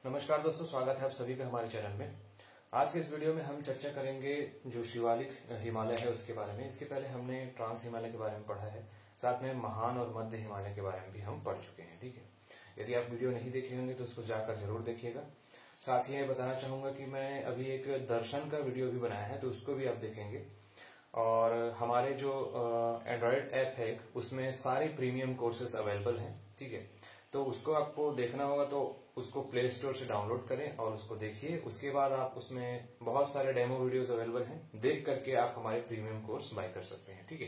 नमस्कार दोस्तों, स्वागत है आप सभी का हमारे चैनल में। आज के इस वीडियो में हम चर्चा करेंगे जो शिवालिक हिमालय है उसके बारे में। इसके पहले हमने ट्रांस हिमालय के बारे में पढ़ा है, साथ में महान और मध्य हिमालय के बारे में भी हम पढ़ चुके हैं। ठीक है, यदि आप वीडियो नहीं देखे होंगे तो उसको जाकर जरूर देखिएगा। साथ ही ये बताना चाहूंगा कि मैं अभी एक दर्शन का वीडियो भी बनाया है, तो उसको भी आप देखेंगे। और हमारे जो एंड्रॉयड ऐप है उसमें सारे प्रीमियम कोर्सेज अवेलेबल हैं। ठीक है, तो उसको आपको देखना होगा तो उसको प्ले स्टोर से डाउनलोड करें और उसको देखिए। उसके बाद आप उसमें बहुत सारे डेमो वीडियोस अवेलेबल हैं, देख करके आप हमारे प्रीमियम कोर्स बाय कर सकते हैं। ठीक है,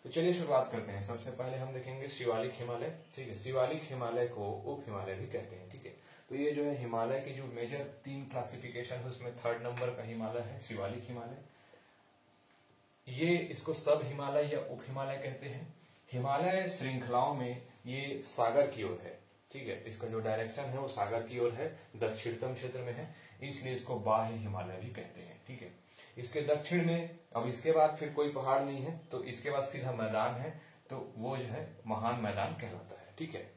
तो चलिए शुरुआत करते हैं। सबसे पहले हम देखेंगे शिवालिक हिमालय। ठीक है, शिवालिक हिमालय को उप हिमालय भी कहते हैं। ठीक है, तो ये जो है हिमालय की जो मेजर 3 क्लासिफिकेशन है उसमें 3rd नंबर का हिमालय है शिवालिक हिमालय। ये इसको सब हिमालय या उप हिमालय कहते हैं। हिमालय श्रृंखलाओं में ये सागर की ओर है। ठीक है, इसका जो डायरेक्शन है वो सागर की ओर है, दक्षिणतम क्षेत्र में है, इसलिए इसको बाह्य हिमालय भी कहते हैं। ठीक है, इसके दक्षिण में अब इसके बाद फिर कोई पहाड़ नहीं है, तो इसके बाद सीधा मैदान है, तो वो जो है महान मैदान कहलाता है। ठीक है,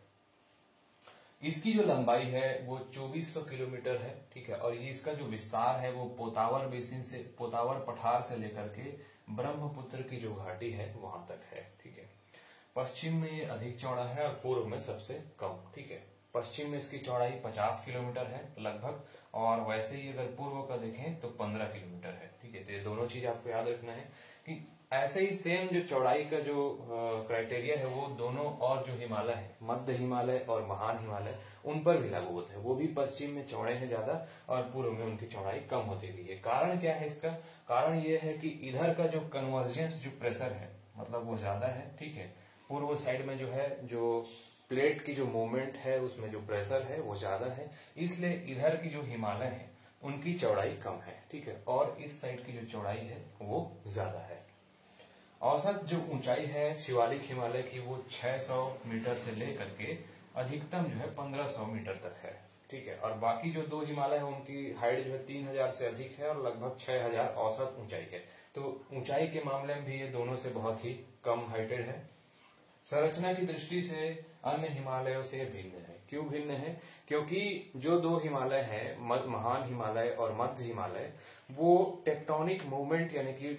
इसकी जो लंबाई है वो 2400 किलोमीटर है। ठीक है, और ये इसका जो विस्तार है वो पोतावर बेसिन से, पोतावर पठार से लेकर के ब्रह्मपुत्र की जो घाटी है वहां तक है। ठीक है, पश्चिम में ये अधिक चौड़ा है और पूर्व में सबसे कम। ठीक है, पश्चिम में इसकी चौड़ाई 50 किलोमीटर है लगभग, और वैसे ही अगर पूर्व का देखें तो 15 किलोमीटर है। ठीक है, तो ये दोनों चीज आपको याद रखना है कि ऐसे ही सेम जो चौड़ाई का जो क्राइटेरिया है वो दोनों और जो हिमालय है, मध्य हिमालय और महान हिमालय, उन पर भी लागू होता है। वो भी पश्चिम में चौड़े हैं ज्यादा और पूर्व में उनकी चौड़ाई कम होती गई है। कारण क्या है इसका? कारण ये है कि इधर का जो कन्वर्जेंस जो प्रेशर है मतलब वो ज्यादा है। ठीक है, पूर्व साइड में जो है जो प्लेट की जो मूवमेंट है उसमें जो प्रेशर है वो ज्यादा है, इसलिए इधर की जो हिमालय है उनकी चौड़ाई कम है। ठीक है, और इस साइड की जो चौड़ाई है वो ज्यादा है। औसत जो ऊंचाई है शिवालिक हिमालय की वो 600 मीटर से लेकर के अधिकतम जो है 1500 मीटर तक है। ठीक है, और बाकी जो 2 हिमालय है उनकी हाइट जो है 3000 से अधिक है और लगभग 6000 औसत ऊंचाई है। तो ऊंचाई के मामले में भी ये दोनों से बहुत ही कम हाइटेड है। संरचना की दृष्टि से अन्य हिमालयों से भिन्न है। क्यों भिन्न है? क्योंकि जो 2 हिमालय हैं, महान हिमालय और मध्य हिमालय, वो टेक्टोनिक मूवमेंट यानी कि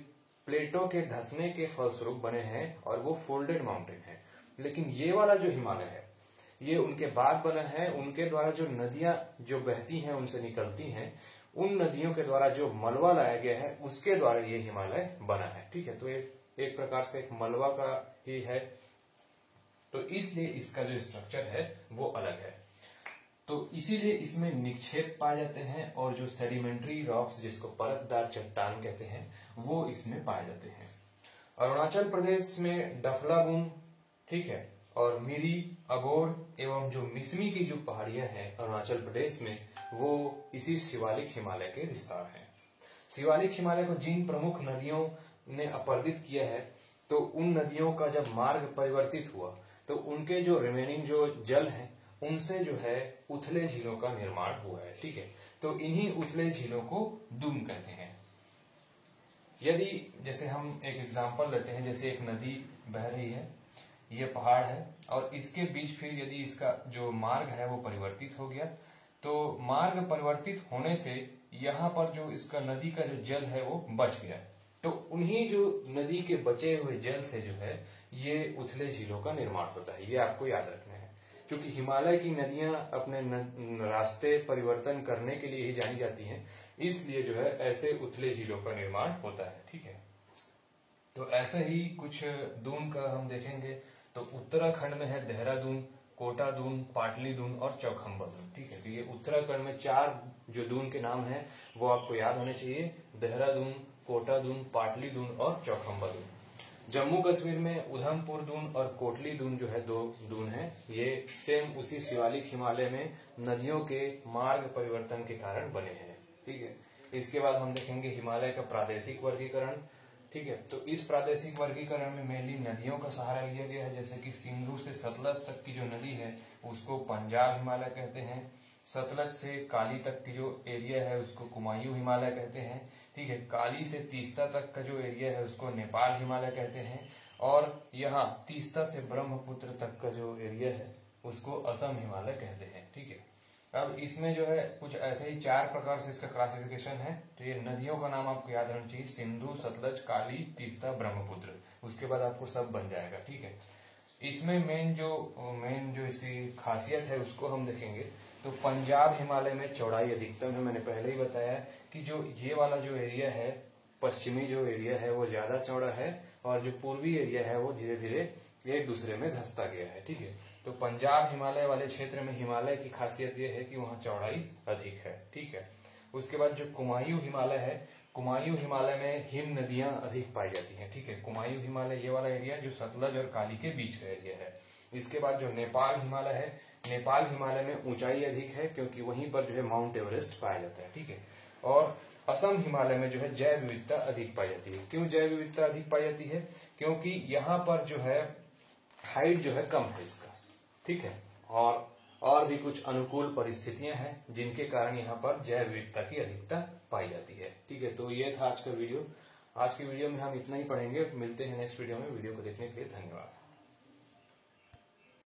प्लेटों के धंसने के फलस्वरूप बने हैं और वो फोल्डेड माउंटेन है। लेकिन ये वाला जो हिमालय है ये उनके बाद बना है, उनके द्वारा जो नदियां जो बहती हैं उनसे निकलती हैं, उन नदियों के द्वारा जो मलबा लाया गया है उसके द्वारा ये हिमालय बना है। ठीक है, तो एक प्रकार से एक मलबा का ही है, तो इसलिए इसका जो स्ट्रक्चर है वो अलग है। तो इसीलिए इसमें निक्षेप पाए जाते हैं और जो सेडिमेंट्री रॉक्स जिसको परतदार चट्टान कहते हैं वो इसमें पाए जाते हैं। अरुणाचल प्रदेश में डफलागुन, ठीक है, और मिरी, अगोर एवं जो मिसमी की जो पहाड़ियां हैं अरुणाचल प्रदेश में वो इसी शिवालिक हिमालय के विस्तार हैं। शिवालिक हिमालय को जिन प्रमुख नदियों ने अपर्दित किया है तो उन नदियों का जब मार्ग परिवर्तित हुआ तो उनके जो रिमेनिंग जो जल है उनसे जो है उथले झीलों का निर्माण हुआ है। ठीक है, तो इन्हीं उथले झीलों को दून कहते हैं। यदि जैसे हम एक एग्जांपल लेते हैं, जैसे एक नदी बह रही है, ये पहाड़ है और इसके बीच फिर यदि इसका जो मार्ग है वो परिवर्तित हो गया, तो मार्ग परिवर्तित होने से यहाँ पर जो इसका नदी का जो जल है वो बच गया, तो उन्हीं जो नदी के बचे हुए जल से जो है ये उथले झीलों का निर्माण होता है। ये आपको याद रखना है, क्योंकि हिमालय की नदियां अपने रास्ते परिवर्तन करने के लिए ही जानी जाती हैं, इसलिए जो है ऐसे उथले झीलों का निर्माण होता है। ठीक है, तो ऐसे ही कुछ दून का हम देखेंगे तो उत्तराखंड में है देहरादून, कोटा दून, पाटली दून और चौखंबा दून। ठीक है, तो ये उत्तराखंड में 4 जो दून के नाम है वो आपको याद होने चाहिए, देहरादून, कोटा दून, पाटली दून और चौखंबा दून। जम्मू कश्मीर में उधमपुर दून और कोटली दून जो है 2 दून है, ये सेम उसी शिवालिक हिमालय में नदियों के मार्ग परिवर्तन के कारण बने हैं। ठीक है, इसके बाद हम देखेंगे हिमालय का प्रादेशिक वर्गीकरण। ठीक है, तो इस प्रादेशिक वर्गीकरण में मेनली नदियों का सहारा लिया गया है, जैसे कि सिंधु से सतलज तक की जो नदी है उसको पंजाब हिमालय कहते हैं, सतलज से काली तक की जो एरिया है उसको कुमायूं हिमालय कहते हैं। ठीक है, काली से तीस्ता तक का जो एरिया है उसको नेपाल हिमालय कहते हैं, और यहाँ तीस्ता से ब्रह्मपुत्र तक का जो एरिया है उसको असम हिमालय कहते हैं। ठीक है, अब इसमें जो है कुछ ऐसे ही 4 प्रकार से इसका क्लासिफिकेशन है। तो ये नदियों का नाम आपको याद रहना चाहिए, सिंधु, सतलज, काली, तीस्ता, ब्रह्मपुत्र। उसके बाद आपको सब बन जाएगा, ठीक है। इसमें मेन जो इसकी खासियत है उसको हम देखेंगे तो पंजाब हिमालय में चौड़ाई अधिकतम है। मैंने पहले ही बताया कि जो ये वाला जो एरिया है, पश्चिमी जो एरिया है वो ज्यादा चौड़ा है, और जो पूर्वी एरिया है वो धीरे धीरे एक दूसरे में धंसता गया है, ठीक है। तो पंजाब हिमालय वाले क्षेत्र में हिमालय की खासियत ये है कि वहाँ चौड़ाई अधिक है, ठीक है। उसके बाद जो कुमायूं हिमालय है, कुमायूं हिमालय में हिम नदियां अधिक पाई जाती हैं, ठीक है। कुमायूं हिमालय ये वाला एरिया जो सतलज और काली के बीच का एरिया है। इसके बाद जो नेपाल हिमालय है, नेपाल हिमालय में ऊंचाई अधिक है क्योंकि वहीं पर जो है माउंट एवरेस्ट पाया जाता है, ठीक है। और असम हिमालय में जो है जैव विविधता अधिक पाई जाती है। क्यों जैव विविधता अधिक पाई जाती है? क्योंकि यहाँ पर जो है हाइट जो है कम है इसका, ठीक है। और भी कुछ अनुकूल परिस्थितियां हैं जिनके कारण यहाँ पर जैव विविधता की अधिकता पाई जाती है, ठीक है। तो ये था आज का वीडियो। आज की वीडियो में हम इतना ही पढ़ेंगे। मिलते हैं नेक्स्ट वीडियो में। वीडियो को देखने के लिए धन्यवाद।